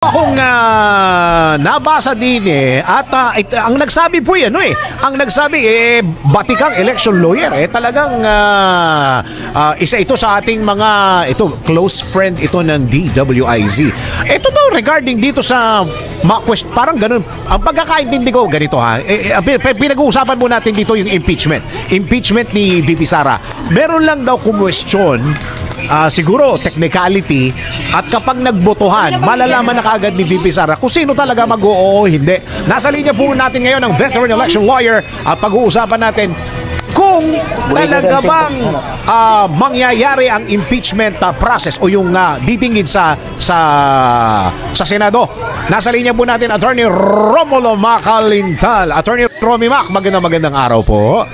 Akong nabasa din at ang nagsabi po yan ang nagsabi batikang election lawyer talagang isa ito sa ating mga close friend ito ng DWIZ. Ito daw regarding dito sa parang ganun ang pagkakaintindi ko ganito pinag-uusapan mo natin dito yung impeachment ni VP Sara. Meron lang daw kumwestiyon siguro technicality at kapag nagbotohan malalaman na kaagad ni VP Sara kung sino talaga mag-oo o hindi. Nasa linya po natin ngayon ang veteran election lawyer at pag-uusapan natin kung talaga bang mangyayari ang impeachment process o yung ditinggin sa Senado. Nasa linya po natin Attorney Romulo Macalintal. Attorney Romy Mac, magandang araw po.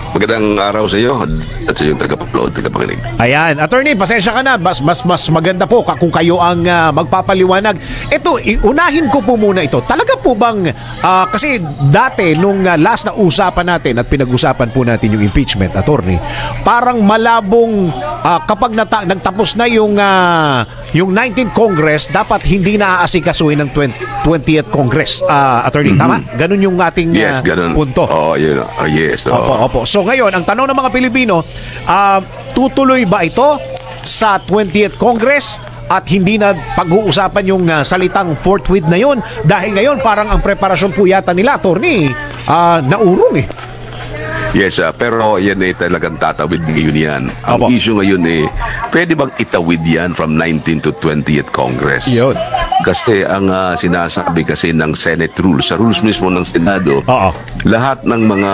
Magandang araw sa iyo at sa iyong tagapagload, tagapakinig. Ayan, attorney, pasensya ka na. Mas maganda po kung kayo ang magpapaliwanag. Ito, unahin ko po muna ito. Talaga po bang, kasi dati nung last na usapan natin at pinag-usapan po natin yung impeachment, attorney, parang malabong kapag nagtapos na yung 19th Congress, dapat hindi na aasikasuhin ng 20th Congress, attorney. Tama? Ganun yung ating punto. Yun. Yes. Opo. So ngayon, ang tanong ng mga Pilipino, tutuloy ba ito sa 20th Congress at hindi na pag-uusapan yung salitang forthwith na yun? Dahil ngayon, parang ang preparasyon po yata nila, attorney, naurong Yes, pero yan talagang tatawid ngayon yan. Ang issue ngayon pwede bang itawid yan from 19th to 20th Congress? Yun. Kasi ang sinasabi kasi ng Senate rules, sa rules mismo ng Senado, lahat ng mga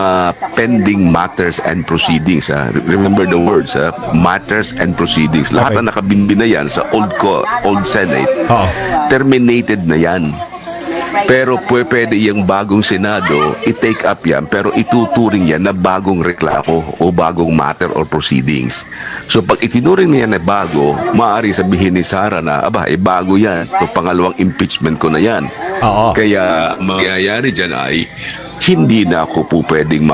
pending matters and proceedings, remember the words, matters and proceedings, lahat na nakabinbin na yan sa old Senate, terminated na yan. Pero pwede yung bagong Senado i-take up yan, pero ituturing yan na bagong reklamo o bagong matter or proceedings. So pag itinuring niya na bago, maaari sabihin ni Sara na bago yan, so pangalawang impeachment ko na yan. Kaya mangyayari dyan ay hindi na ako po pwedeng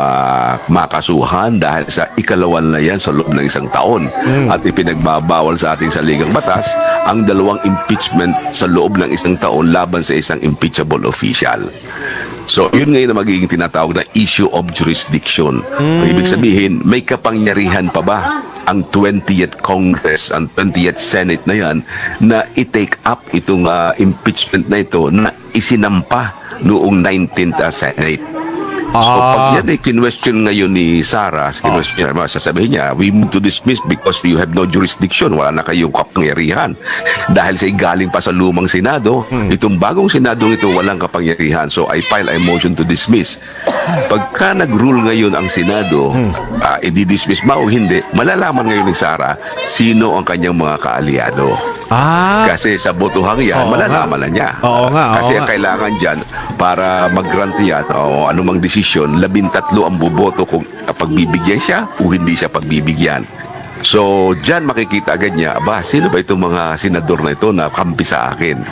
makasuhan dahil sa ikalawan na yan sa loob ng isang taon. At ipinagbabawal sa ating saligang batas ang dalawang impeachment sa loob ng isang taon laban sa isang impeachable official. So, yun ngayon na magiging tinatawag na issue of jurisdiction. Ibig sabihin, may kapangyarihan pa ba ang 20th Congress, ang 20th Senate na yan, na i-take up itong impeachment na ito na isinampa noong 19th Senate. So pag yan kinwestiyon ngayon ni Sara, sasabihin niya, we move to dismiss because you have no jurisdiction, wala na kayong kapangyarihan. Dahil sa galing pa sa lumang Senado, itong bagong Senadong ito walang kapangyarihan. So I file a motion to dismiss. Pagka nag-rule ngayon ang Senado, i-dismiss ba o hindi, malalaman ngayon ni Sara sino ang kanyang mga kaalyado. Kasi sa botohang yan, malalaman na niya. Kasi ang kailangan dyan para mag-grant yan o anumang desisyon, 13 ang boboto kung pagbibigyan siya o hindi siya pagbibigyan. So, dyan makikita agad niya, sino ba itong mga senador na ito na kampi sa akin?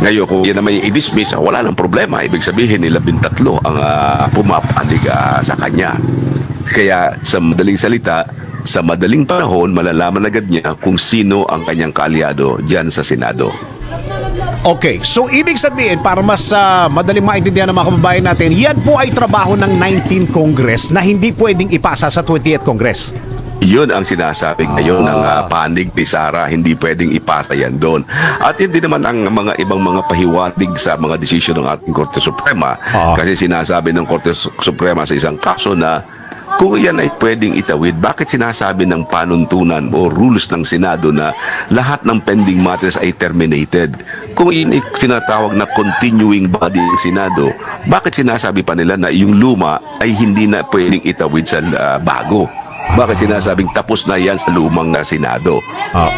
Ngayon, kung yan naman yung i-dismiss, wala nang problema. Ibig sabihin, 13 ang pumapanig sa kanya. Kaya, sa madaling salita, sa madaling panahon, malalaman agad niya kung sino ang kanyang kaalyado dyan sa Senado. Okay, so ibig sabihin, para mas madaling maintindihan ng mga kababayan natin, yan po ay trabaho ng 19th Congress na hindi pwedeng ipasa sa 20th Congress. Yun ang sinasabi ngayon ng panig ni Sara, hindi pwedeng ipasa yan doon. At hindi naman ang mga ibang mga pahiwatig sa mga desisyon ng ating Korte Suprema. Kasi sinasabi ng Korte Suprema sa isang kaso na kung yan ay pwedeng itawid, bakit sinasabi ng panuntunan o rules ng Senado na lahat ng pending matters ay terminated? Kung yun ay sinatawag na continuing body ng Senado, bakit sinasabi pa nila na yung luma ay hindi na pwedeng itawid sa bago? Bakit sinasabing tapos na yan sa lumang Senado?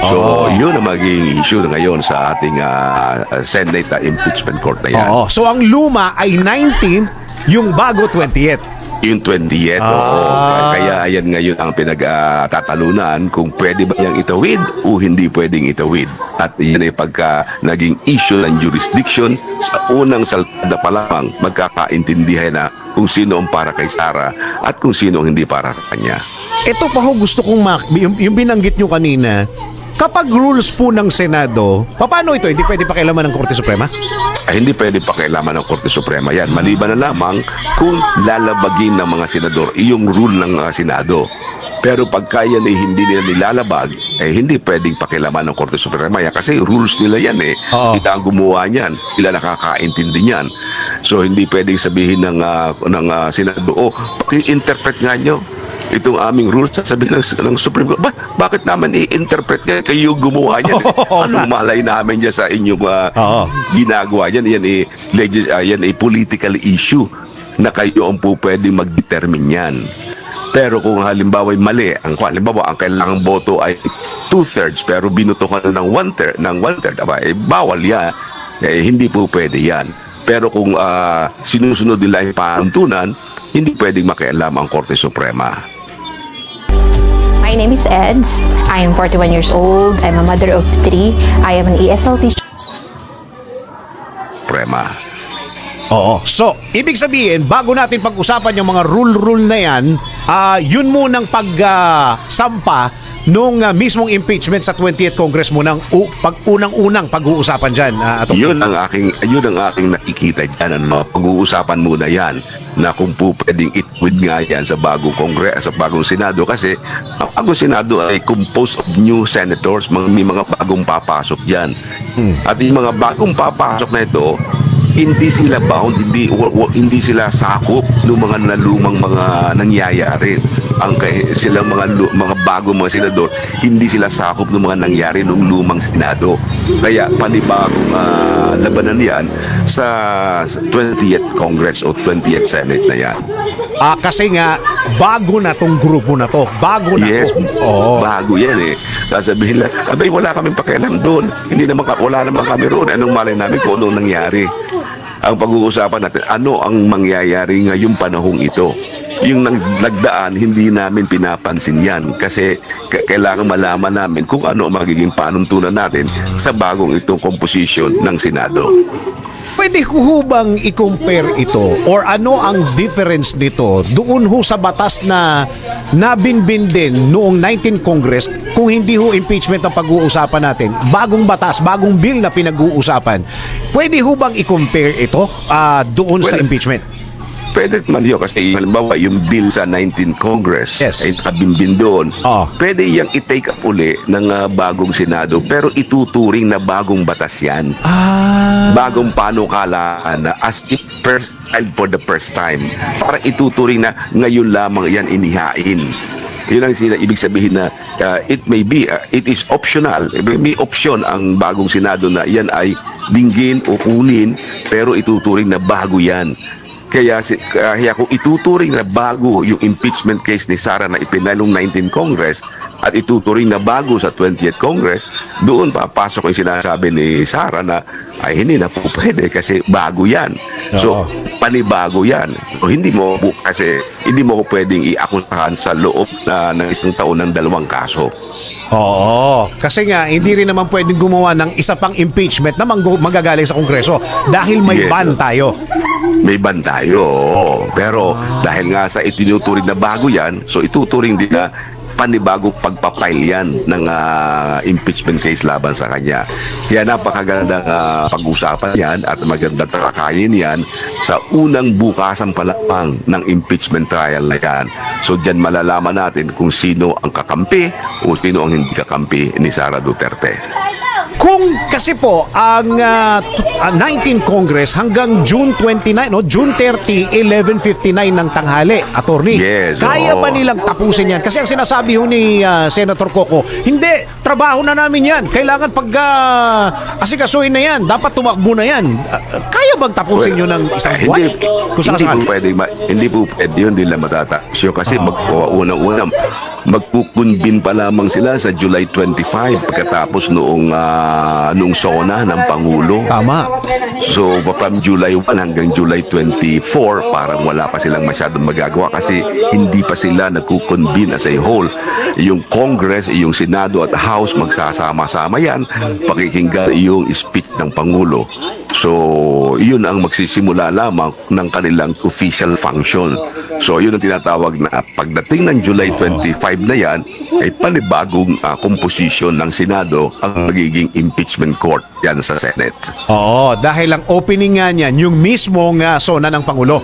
So, yun ang magiging issue ngayon sa ating Senate impeachment court na yan. So, ang luma ay 19th, yung bago 20th. Yung 20th, Kaya ayan ngayon ang pinagtatalunan kung pwede ba yung itawid o hindi pwedeng itawid. At yan ay pagka naging issue ng jurisdiction, sa unang saltada pa lamang magkakaintindihan na kung sino ang para kay Sara at kung sino ang hindi para kanya. Ito pa gusto kong yung binanggit nyo kanina, kapag rules po ng Senado, paano ito? Hindi pwede pakialaman ng Korte Suprema? Ay, hindi pwede pakialaman ng Korte Suprema yan. Maliban na lamang kung lalabagin ng mga senador yung rule ng Senado. Pero pagka yan ay hindi nila nilalabag, hindi pwedeng pakialaman ng Korte Suprema yan kasi rules nila yan eh. Oo. Sila ang gumawa niyan, sila nakakaintindi niyan. So hindi pwedeng sabihin ng Senado, paki-interpret nga nyo itong aming rules, sabihin ng Supreme Court, bakit naman i-interpret nga kayo gumawa niyan? Anong malay namin dyan sa inyong ginagawa niyan? Yan ay political issue na kayo ang po pwedeng mag-determine yan. Pero kung halimbawa ay mali, ang kailangang boto ay 2/3 pero binuto ka na ng 1/3, bawal yan. Hindi po pwede yan. Pero kung sinusunod nila yung panuntunan, hindi pwedeng makialam ang Korte Suprema. My name is Eds. I am 41 years old. I'm a mother of 3. I am an ESL teacher. Suprema. Oo. So, ibig sabihin, bago natin pag-usapan yung mga rule na yan, yun munang pagsampa nung mismong impeachment sa 20th Congress mo ng unang-unang pag-uusapan dyan. Yun ang aking nakikita dyan. Pag-uusapan muna yan na kung po pwedeng itwid nga yan sa bagong Kongres, sa bagong Senado kasi ang bagong Senado ay composed of new senators, may mga bagong papasok yan. At yung mga bagong papasok na ito, hindi sila bound, hindi sila sakop ng mga nalumang mga nangyayari. Silang mga bagong mga senador, hindi sila sakop ng mga nangyari nung lumang Senado. Kaya panibagong labanan yan sa 20th Congress o 20th Senate na yan. Kasi nga, bago na tong grupo na to. Bago na yes, to. Oh. Bago yan eh. Sasabihin lang, wala kaming pakialam doon. Wala naman kami roon. Anong malay namin kung anong nangyari? Ang pag-uusapan natin, ano ang mangyayari ngayong panahong ito? Yung naglagdaan, hindi namin pinapansin yan kasi kailangan malaman namin kung ano ang magiging panuntunan natin sa bagong itong composition ng Senado. Pwede ko bang i-compare ito or ano ang difference nito doon ho sa batas na nabinbin din noong 19th Congress kung hindi ho impeachment ang pag-uusapan natin? Bagong batas, bagong bill na pinag-uusapan. Pwede ho bang i-compare ito doon sa impeachment? Pwede man yun kasi halimbawa yung bill sa 19th Congress ay nakabimbin doon. Pwede yung i-take up uli ng bagong Senado pero ituturing na bagong batas yan. Bagong panukalaan na as if filed for the first time. Para ituturing na ngayon lamang yan inihain. Yun ang ibig sabihin na it is optional. May option ang bagong Senado na yan ay dinggin o kunin pero ituturing na bago yan. Kaya kung ituturing na bago yung impeachment case ni Sara na ipinalong 19th Congress at ituturing na bago sa 20th Congress, doon papasok yung sinasabi ni Sara na ay hindi na po pwede kasi bago yan. So, panibago yan. So, hindi mo ko pwedeng iakusahan sa loob ng isang taon ng 2 kaso. Oo. Kasi nga, hindi rin naman pwedeng gumawa ng isa pang impeachment na magagaling sa Kongreso dahil may ban tayo. May ban tayo. Pero dahil nga sa itinuturing na bago yan, so ituturing din na panibagong pagpapile yan ng impeachment case laban sa kanya. Kaya napakagandang pag-usapan yan at magandang talakayin yan sa unang bukasan pa lamang ng impeachment trial na yan. So dyan malalaman natin kung sino ang kakampi o sino ang hindi kakampi ni Sara Duterte. Kung kasi po ang 19th Congress hanggang June 29, June 30, 11:59 ng tanghali, attorney. Yes, kaya ba nilang tapusin yan? Kasi ang sinasabi ho ni Senator Coco, hindi, trabaho na namin yan. Kailangan asikasuhin na yan. Dapat tumakbo na yan. Kaya bang tapusin nyo ng isang buwan? Hindi po pwede yun, hindi lang matatapos yun. Kasi unang-unang magkukunbin pa lamang sila sa July 25 pagkatapos noong SONA ng Pangulo. Tama. So from July 1 hanggang July 24 parang wala pa silang masyadong magagawa kasi hindi pa sila nagkukonbin as a whole. Yung Congress, yung Senado at House magsasama-sama yan pakikinggan yung speech ng Pangulo. So, yun ang magsisimula lamang ng kanilang official function. So, yun ang tinatawag na pagdating ng July 25 na yan, ay panibagong composition ng Senado ang magiging impeachment court yan sa Senate. Oo, dahil ang opening nga niyan, yung mismong sona ng Pangulo.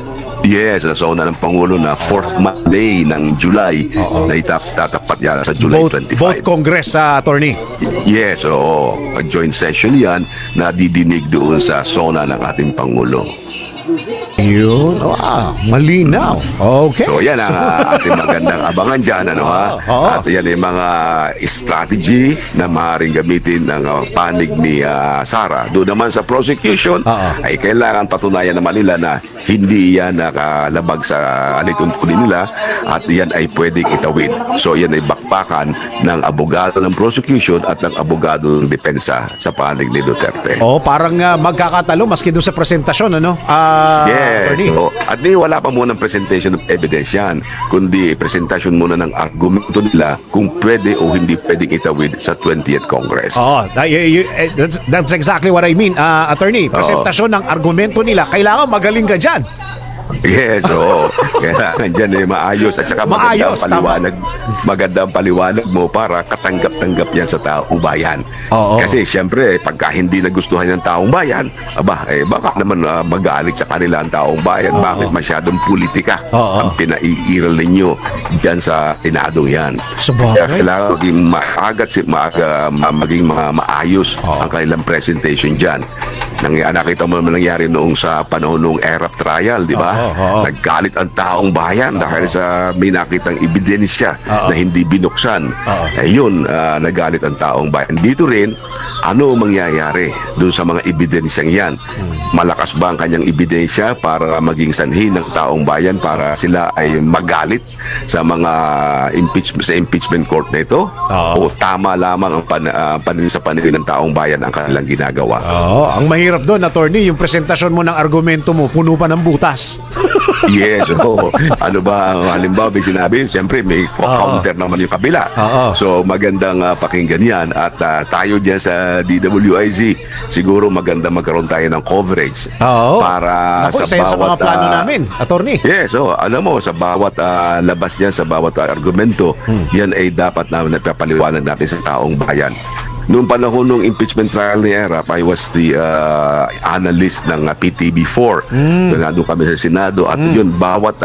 Yes, so ng Pangulo na 4th Monday ng July na itatapat yan sa July 25. Both Congress, attorney. Yes, oo. A joint session yan na didinig doon sa sona ng ating Pangulo. Yun, malinaw. Okay. So yan ang ating magandang abangan dyan, ano ha? At yan ay mga strategy na maaaring gamitin ng panig ni Sara. Doon naman sa prosecution, ay kailangan patunayan naman nila na hindi yan nakalabag sa alituntunin nila at yan ay pwedeng itawid. So yan ay bakbakan ng abogado ng prosecution at ng abogado ng depensa sa panig ni Duterte. Parang magkakatalo maski doon sa presentasyon, ano? Yes. At wala pa muna ng presentation of evidence yan, kundi presentasyon muna ng argumento nila kung pwede o hindi pwedeng itawid sa 20th Congress. That's exactly what I mean, attorney. Presentasyon ng argumento nila. Kailangan magaling ka dyan. Yes, oo. Kailangan dyan maayos at saka magandang paliwanag mo para katanggap-tanggap yan sa taong bayan. Kasi siyempre, pagka hindi nagustuhan ng taong bayan, baka naman magalit sa kanila ang taong bayan. Bakit masyadong politika ang pinaiiral ninyo dyan sa Senado yan? Kaya kailangan maging maging maayos ang kanilang presentation dyan. Nakita mo naman nangyari noong sa panahon ng ERAP trial, di ba? Naggalit ang taong bayan dahil sa may nakitang ebidensya na hindi binuksan. Yun, nagalit ang taong bayan. Dito rin, ano mangyayari doon sa mga ebidensyang yan? Malakas ba ang kanyang ebidensya para maging sanhi ng taong bayan para sila ay magalit sa mga impeachment court na ito? O tama lamang ang sa paningin ng taong bayan ang kanilang ginagawa? Ang mahirap doon, attorney, yung presentasyon mo ng argumento mo, puno pa ng butas. Yes, ano ba, halimbawa may sinabi, siyempre may counter naman yung kabila. So magandang pakinggan yan at tayo dyan sa DWIZ, siguro maganda magkaroon tayo ng coverage para sa bawat sa mga plano namin, attorney. Yes, alam mo, sa bawat labas dyan, sa bawat argumento, yan ay dapat na napapaliwanag natin sa taong bayan. Noong panahon ng impeachment trial ni ERAP, I was the analyst ng PTB4. Nandun kami sa Senado at yun, bawat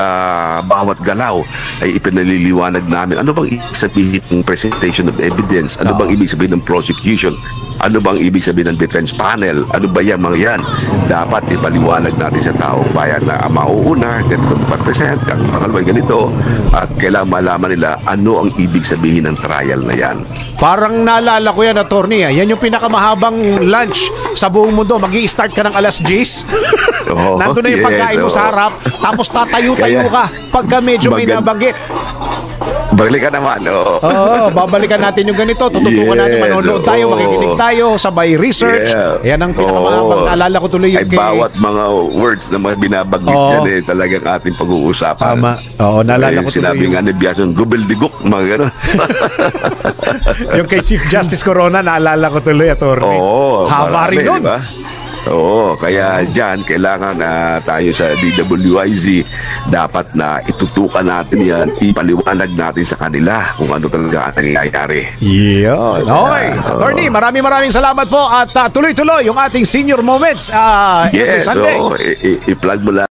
galaw ay ipinaliliwanag namin. Ano bang ibig sabihin ng presentation of evidence? Ano bang ibig sabihin ng prosecution? Ano bang ibig sabihin ng defense panel? Ano ba yan mga yan? Dapat ipaliwanag natin sa taong bayan na mauuna, ganito mag-present, pangalawa ganito, at kailangan malaman nila ano ang ibig sabihin ng trial na yan. Parang naalala ko yan, attorney. Yan yung pinakamahabang lunch sa buong mundo. Mag-i-start ka ng alas 10. Nandun na yung pagkain mo sa harap. Tapos tatayo-tayo ka pagka medyo may nabanggit. Balikan naman, babalikan natin yung ganito. Tututukan natin, manonood tayo, makikinig tayo, sabay research. Yan ang pinakamahabang. Naalala ko tuloy yung bawat mga words na mga binabanggit dyan talagang ating pag-uusapan. Tama. Naalala ko tuloy. Sinabi nga ni Biason, gubel-digok, mga gano'n. Yung kay Chief Justice Corona, naalala ko tuloy, attorney. Haba rin yun. Diba? Kaya dyan, kailangan tayo sa DWIZ, dapat na itutukan natin yan, ipaliwanag natin sa kanila kung ano talaga ang nangyayari. Yun. Okay. Attorney, maraming salamat po at tuloy-tuloy yung ating senior moments. Yes, Sunday. i-plug mo lang